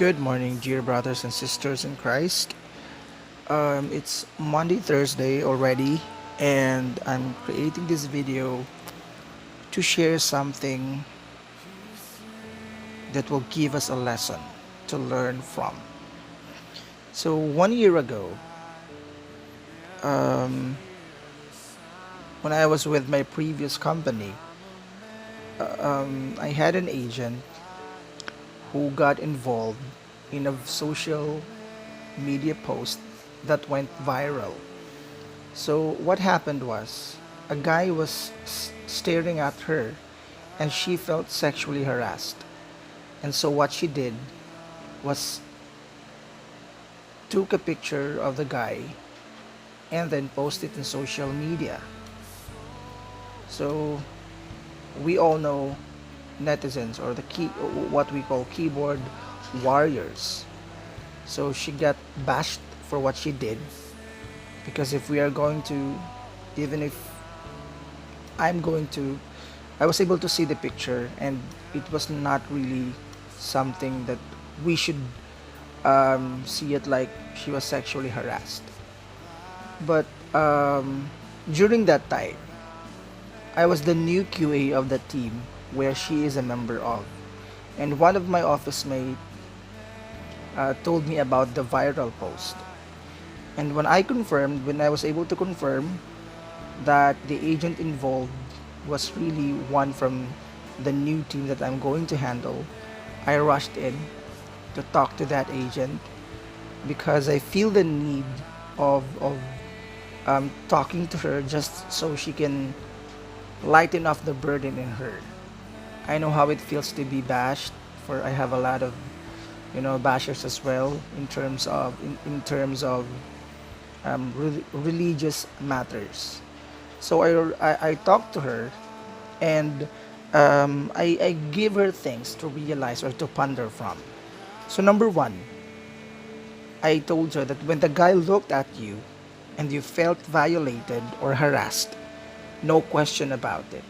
Good morning, dear brothers and sisters in Christ. It's Monday, Thursday already, and I'm creating this video to share something that will give us a lesson to learn from. So, 1 year ago, um, when I was with my previous company, I had an agent who got involved in a social media post that went viral. So what happened was a guy was staring at her and she felt sexually harassed. And so what she did was took a picture of the guy and then posted it in social media. So we all know netizens or what we call keyboard warriors. So she got bashed for what she did because if we are going to even if I'm going to I was able to see the picture and it was not really something that we should see it like she was sexually harassed. But during that time, I was the new QA of the team where she is a member of. And one of my office mates told me about the viral post. And when I was able to confirm that the agent involved was really one from the new team that I'm going to handle, I rushed in to talk to that agent because I feel the need of talking to her just so she can lighten off the burden in her. I know how it feels to be bashed. For I have a lot of bashers as well in terms of religious matters. So I talked to her and I give her things to realize or to ponder from. So number one, I told her that when the guy looked at you and you felt violated or harassed, no question about it.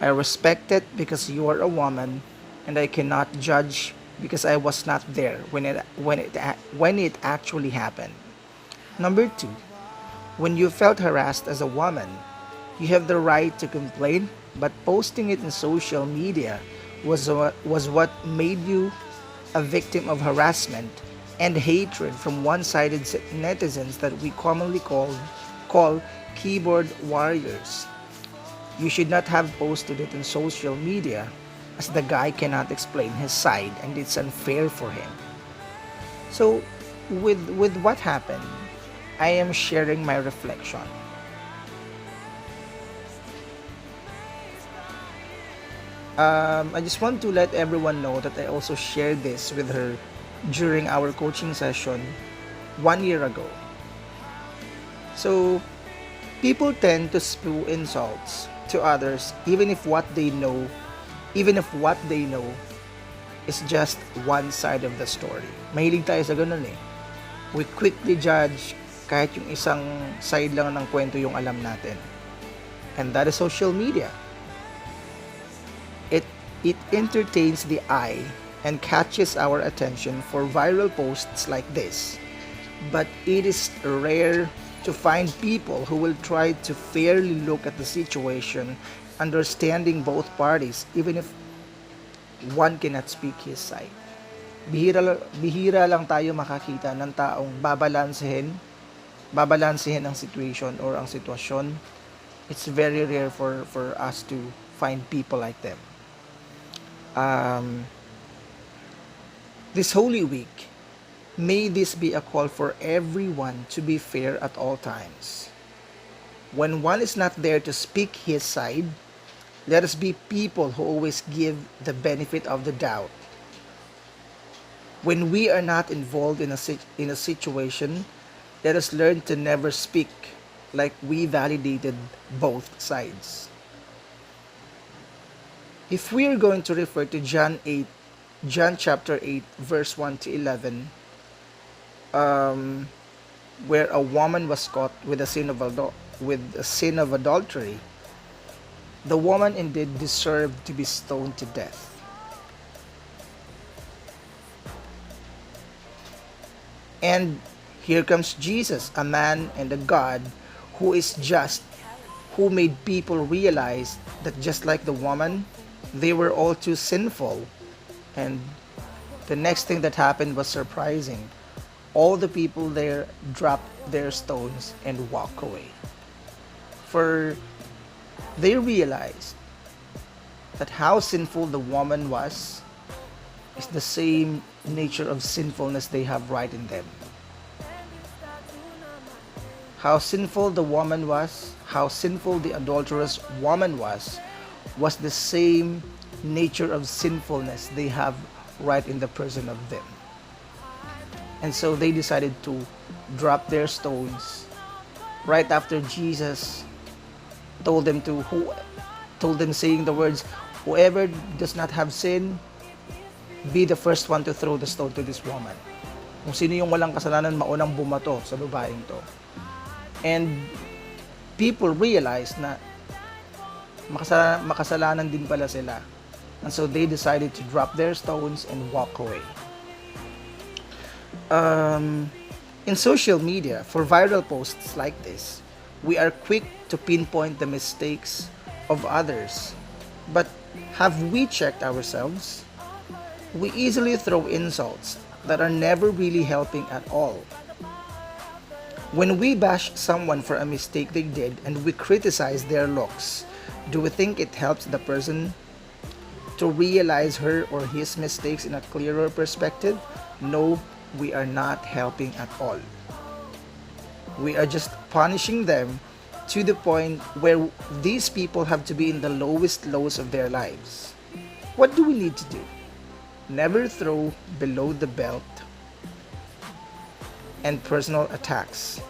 I respect it because you are a woman, and I cannot judge because I was not there when it actually happened. Number two, when you felt harassed as a woman, you have the right to complain, but posting it in social media was what made you a victim of harassment and hatred from one-sided netizens that we commonly call keyboard warriors. You should not have posted it in social media as the guy cannot explain his side and it's unfair for him. So with what happened, I am sharing my reflection. I just want to let everyone know that I also shared this with her during our coaching session 1 year ago. So people tend to spew insults to others even if what they know is just one side of the story. Mahilig tayo sa ganun eh. We quickly judge kahit yung isang side lang ng kwento yung alam natin. And that is social media. It entertains the eye and catches our attention for viral posts like this. But it is rare to find people who will try to fairly look at the situation, understanding both parties, even if one cannot speak his side. Bihira lang tayo makakita ng taong babalansehin ang situation or ang sitwasyon. It's very rare for us to find people like them. This Holy Week, may this be a call for everyone to be fair at all times. When one is not there to speak his side, let us be people who always give the benefit of the doubt. When we are not involved in a situation, let us learn to never speak like we validated both sides. If we are going to refer to John chapter 8, verse 1 to 11, where a woman was caught with a sin of adultery, the woman indeed deserved to be stoned to death. And here comes Jesus, a man and a God who is just, who made people realize that just like the woman, they were all too sinful. And the next thing that happened was surprising. All the people there dropped their stones and walked away. For they realized that how sinful the woman was is the same nature of sinfulness they have right in them. How sinful the woman was, how sinful the adulterous woman was the same nature of sinfulness they have right in the person of them. And so they decided to drop their stones right after Jesus told them to who told them saying the words, whoever does not have sin, be the first one to throw the stone to this woman. Kung sino yung walang kasalanan, maunang bumato sa babaeng to. And people realized na makasalanan din pala sila. And so they decided to drop their stones and walk away. In social media, for viral posts like this, we are quick to pinpoint the mistakes of others. But have we checked ourselves? We easily throw insults that are never really helping at all. When we bash someone for a mistake they did and we criticize their looks, do we think it helps the person to realize her or his mistakes in a clearer perspective? No, we are not helping at all. We are just punishing them to the point where these people have to be in the lowest lows of their lives. What do we need to do? Never throw below the belt and personal attacks.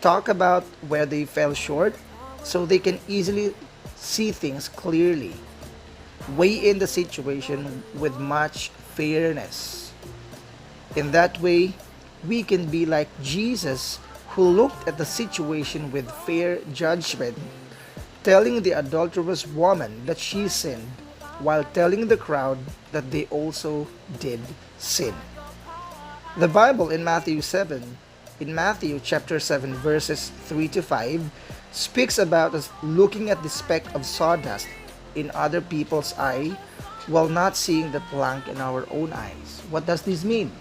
Talk about where they fell short so they can easily see things clearly. Weigh in the situation with much fairness. In that way, we can be like Jesus, who looked at the situation with fair judgment, telling the adulterous woman that she sinned, while telling the crowd that they also did sin. The Bible in Matthew chapter 7 verses 3 to 5 speaks about us looking at the speck of sawdust in other people's eye while not seeing the plank in our own eyes. What does this mean?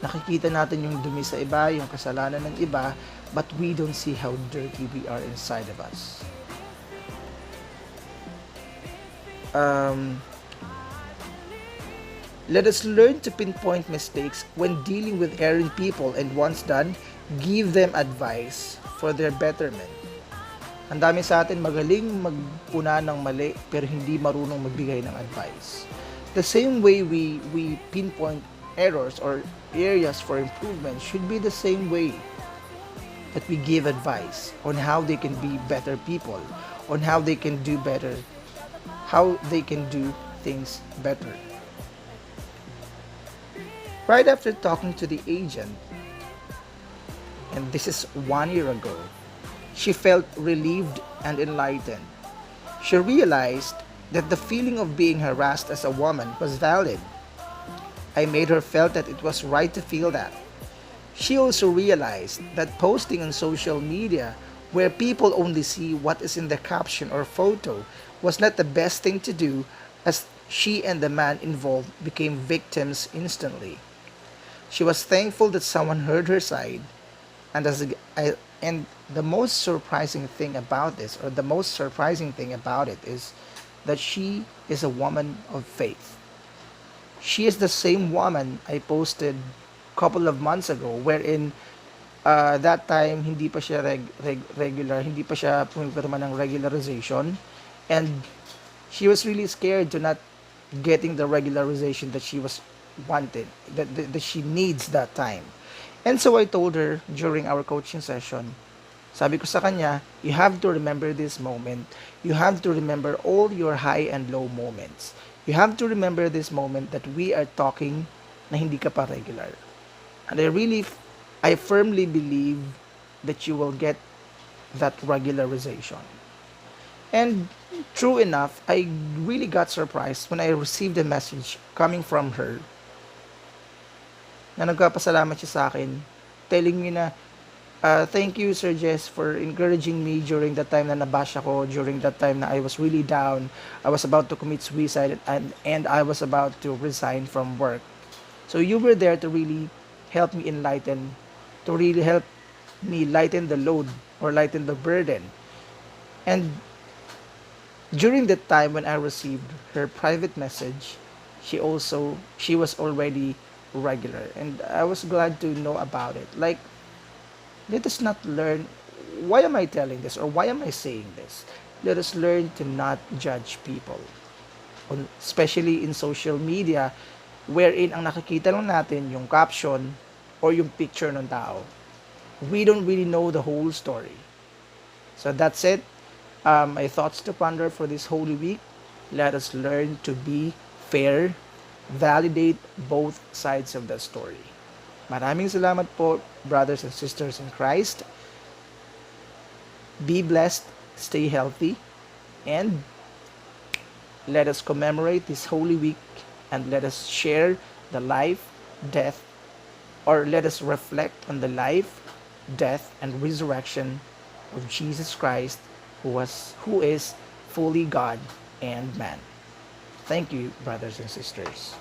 Nakikita natin yung dumi sa iba, yung kasalanan ng iba, but we don't see how dirty we are inside of us. Let us learn to pinpoint mistakes when dealing with erring people, and once done, give them advice for their betterment. Ang dami sa atin magaling magpuna ng mali pero hindi marunong magbigay ng advice. The same way we pinpoint errors or areas for improvement should be the same way that we give advice on how they can be better people, on how they can do better, how they can do things better. Right after talking to the agent, and this is 1 year ago, she felt relieved and enlightened. She realized that the feeling of being harassed as a woman was valid. I made her felt that it was right to feel that. She also realized that posting on social media where people only see what is in the caption or photo was not the best thing to do, as she and the man involved became victims instantly. She was thankful that someone heard her side, and and the most surprising thing about this, or the most surprising thing about it, is that she is a woman of faith. She is the same woman I posted a couple of months ago, wherein that time hindi pa siya regular, hindi pa siya pumipirma ng regularization, and she was really scared to not getting the regularization that she was wanted, that she needs that time. And so I told her during our coaching session, sabi ko sa kanya, you have to remember this moment. You have to remember all your high and low moments. You have to remember this moment that we are talking na hindi ka pa regular. And I firmly believe that you will get that regularization. And true enough, I really got surprised when I received a message coming from her na nagpapasalamat siya sa akin, telling me na, thank you, Sir Jess, for encouraging me during the time na nabash ako, during that time na I was really down, I was about to commit suicide, and I was about to resign from work. So you were there to really help me enlighten, to really help me lighten the load or lighten the burden. And during the time when I received her private message, she was already regular, and I was glad to know about it. Like, let us not learn, why am I telling this or why am I saying this? Let us learn to not judge people, especially in social media, wherein ang nakikita lang natin yung caption or yung picture ng tao. We don't really know the whole story. So that's it. My thoughts to ponder for this Holy Week. Let us learn to be fair, validate both sides of the story. Maraming salamat po, brothers and sisters in Christ. Be blessed, stay healthy, and let us commemorate this Holy Week, and let us share the life, death, or let us reflect on the life, death, and resurrection of Jesus Christ, who is fully God and man. Thank you, brothers and sisters.